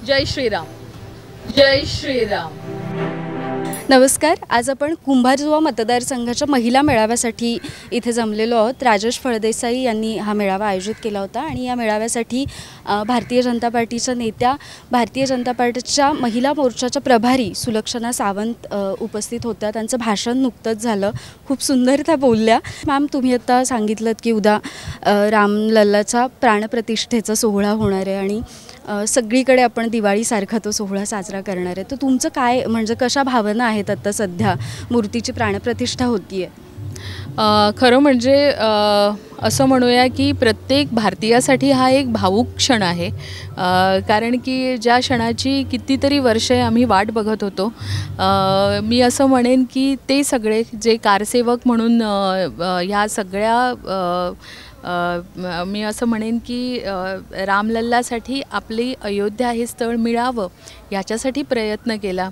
जय श्रीराम. जय श्रीराम. नमस्कार. आज आपण कुंभारजुवा मतदारसंघाच्या महिला मेळाव्यासाठी इथे जमलेलो आहोत. राजेश फळदेसाई यांनी हा मेळावा आयोजित केला होता आणि या मेळाव्यासाठी भारतीय जनता पार्टीच्या नेत्या, भारतीय जनता पार्टीच्या महिला मोर्चाच्या प्रभारी सुलक्षणा सावंत उपस्थित होत्या. त्यांचं भाषण नुकतंच झालं. खूप सुंदर त्या बोलल्या. मॅम, तुम्ही आता सांगितलं की उद्या रामलल्लाचा प्राणप्रतिष्ठेचा सोहळा होणार आहे आणि सगळीकडे आपण दिवाळीसारखा तो सोहळा साजरा करणार आहे. तर तुमचं काय, म्हणजे कशा भावना आहेत आता सध्या मूर्तीची प्राणप्रतिष्ठा होतीये? खरं म्हणजे असं म्हणूया की प्रत्येक भारतीयासाठी हा एक भावूक क्षण आहे. कारण की ज्या क्षणाची कितीतरी वर्षे आम्ही वाट बघत होतो. मी असं म्हणेन की ते सगळे जे कारसेवक म्हणून ह्या सगळ्या मी असं म्हणेन की रामलल्लासाठी आपली अयोध्या हे स्थळ मिळावं याच्यासाठी प्रयत्न केला.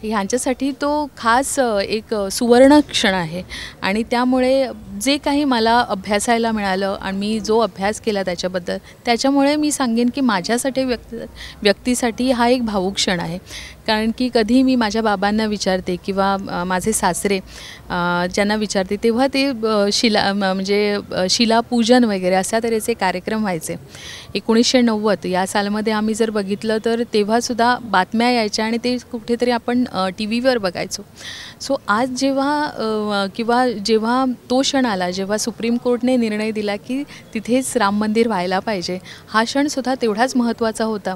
ह्यांच्यासाठी तो खास एक सुवर्ण क्षण आहे आणि त्यामुळे जे काही मला अभ्यासायला मिळालं आणि मी जो अभ्यास केला त्याच्यामुळे मी सांगेन की माझ्यासाठी व्यक्तीसाठी हा एक भावूक क्षण आहे. कारण की कधी मी माझ्या बाबांना विचारते किंवा माझे सासरे ज्यांना विचारते तेव्हा ते शिलापूजन वगैरे अशा तऱ्हेचे कार्यक्रम व्हायचे. 1990 या सालमध्ये आम्ही जर बघितलं तर तेव्हासुद्धा बातम्या यायच्या आणि ते कुठेतरी आपण टी व्हीवर बघायचो. सो आज जेव्हा तो क्षण आला, जेव्हा सुप्रीम कोर्टने निर्णय दिला की तिथेच राम मंदिर व्हायला पाहिजे, हा क्षणसुद्धा तेवढाच महत्त्वाचा होता.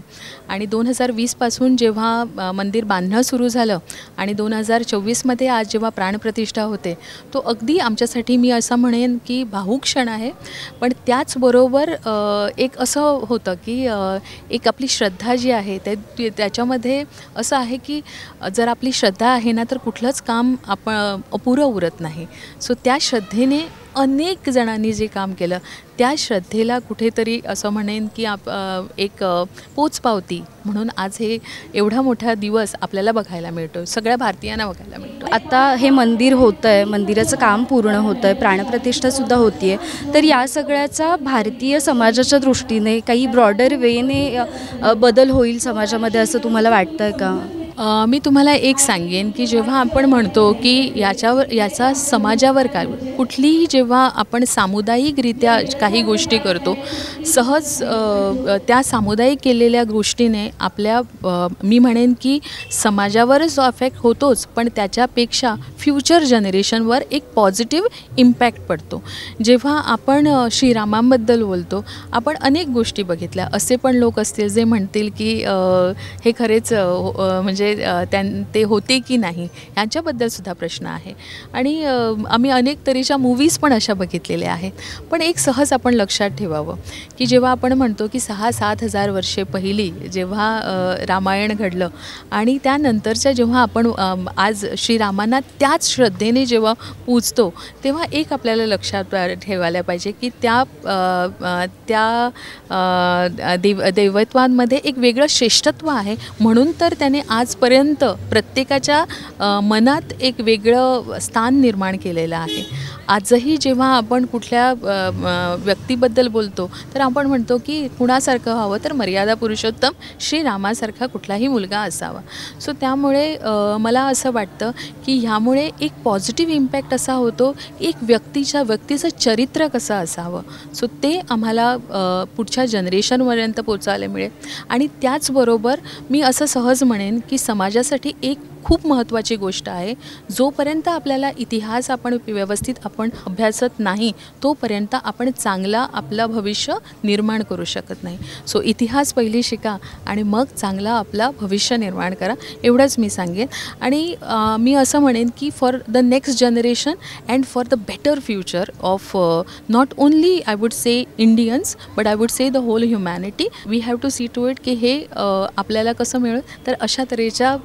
आणि 2020पासून जेव्हा मंदिर बांधणं सुरू झालं आणि 2024मध्ये आज जेव्हा प्राणप्रतिष्ठा होते, तो अगदी आमच्यासाठी मी असं म्हणेन की भावूक क्षण आहे. पण त्याचबरोबर एक असं होतं की एक आपली श्रद्धा जी आहे त्याच्यामध्ये असं आहे की जर आपली श्रद्धा आहे ना तर कुठलंच काम आपण अपुरं उरत नाही. सो त्या श्रद्धेने अनेक जणांनी जे काम केलं त्या श्रद्धेला कुठेतरी असं म्हणेन की एक पोचपावती म्हणून आज हे एवढा मोठा दिवस आपल्याला बघायला मिळतो, सगळ्या भारतीयांना बघायला मिळतो. आता हे मंदिर होतं आहे, मंदिराचं काम पूर्ण होतं आहे, प्राणप्रतिष्ठासुद्धा होती आहे. तर या सगळ्याचा भारतीय समाजाच्या दृष्टीने काही ब्रॉडर वेने बदल होईल समाजामध्ये असं तुम्हाला वाटतं आहे का? मी तुम्हाला एक सांगेन की जेव्हा आपण म्हणतो की याचा समाजावर काय, कुठलीही जेव्हा आपण सामुदायिकरित्या काही गोष्टी करतो, सहज त्या सामुदायिक केलेल्या गोष्टीने आपल्या मी म्हणेन की समाजावरच अफेक्ट होतोच, पण त्याच्यापेक्षा फ्युचर जनरेशनवर एक पॉझिटिव्ह इम्पॅक्ट पडतो. जेव्हा आपण श्रीरामांबद्दल बोलतो, आपण अनेक गोष्टी बघितल्या. असे पण लोक असतील जे म्हणतील की हे खरेच म्हणजे ते होते की नाही यांच्याबद्दलसुद्धा प्रश्न आहे. आणि आम्ही अनेक तऱ्हेच्या मूवीज पण अशा बघितलेल्या आहेत. पण एक सहज आपण लक्षात ठेवावं की जेव्हा आपण म्हणतो की 6-7 हजार वर्षे पहिली जेव्हा रामायण घडलं आणि त्यानंतरच्या जेव्हा आपण आज श्रीरामांना त्याच श्रद्धेने जेव्हा पूजतो, तेव्हा एक आपल्याला लक्षात ठेवायला पाहिजे की त्या दैवत्वांमध्ये एक वेगळं श्रेष्ठत्व आहे. म्हणून तर त्याने आजपर्यंत प्रत्येकाच्या मनात एक वेगळं स्थान निर्माण केलेलं आहे. आजही जेव्हा आपण कुठल्या व्यक्तीबद्दल बोलतो तर आपण म्हणतो की कुणासारखं व्हावं, तर मर्यादा पुरुषोत्तम श्रीरामासारखा कुठलाही मुलगा असावा. सो त्यामुळे मला असं वाटतं की ह्यामुळे एक पॉझिटिव्ह इम्पॅक्ट असा होतो, एक व्यक्तीचं चरित्र कसं असावं, सो ते आम्हाला पुढच्या जनरेशनपर्यंत पोचायला मिळेल. आणि त्याचबरोबर मी असं सहज म्हणेन की समाजासाठी एक खूप महत्त्वाची गोष्ट आहे, जोपर्यंत आपल्याला इतिहास आपण व्यवस्थित आपण अभ्यासत नाही तोपर्यंत आपण चांगला आपलं भविष्य निर्माण करू शकत नाही. सो इतिहास पहिली शिका आणि मग चांगला आपला भविष्य निर्माण करा, एवढंच मी सांगेन. आणि मी असं म्हणेन की for the next generation and for the better future of not only I would say Indians but I would say the whole humanity, we have to see to it की हे आपल्याला कसं मिळेल तर अशा तऱ्हेच्या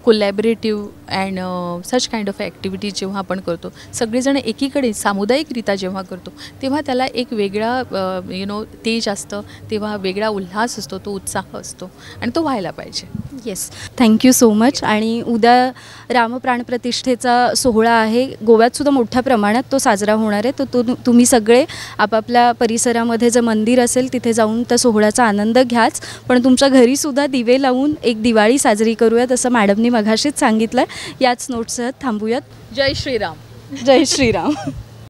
collaborative and such kind of activities जेव्हा आपण करतो, सगळेजण एकीकडे सामुदायिकरित्या जेव्हा करतो, तेव्हा त्याला एक वेगळा तेज असतं, तेव्हा वेगळा उल्हास असतो, तो उत्साह असतो आणि तो व्हायला पाहिजे. Yes, thank you so much. आणि उद्या रामप्राणप्रतिष्ठेचा सोहळा आहे, गोव्यातसुद्धा मोठ्या प्रमाणात तो साजरा होणार आहे. तो तुम्ही सगळे आपापल्या परिसरामध्ये जे मंदिर असेल तिथे जाऊन त्या सोहळ्याचा आनंद घ्याच, पण तुमच्या घरीसुद्धा दिवे लावून एक दिवाळी साजरी करूयात असं मॅडमनी मघाशीच सांगितलं. याच नोट्ससह थांबूयात. जय श्रीराम. जय श्रीराम.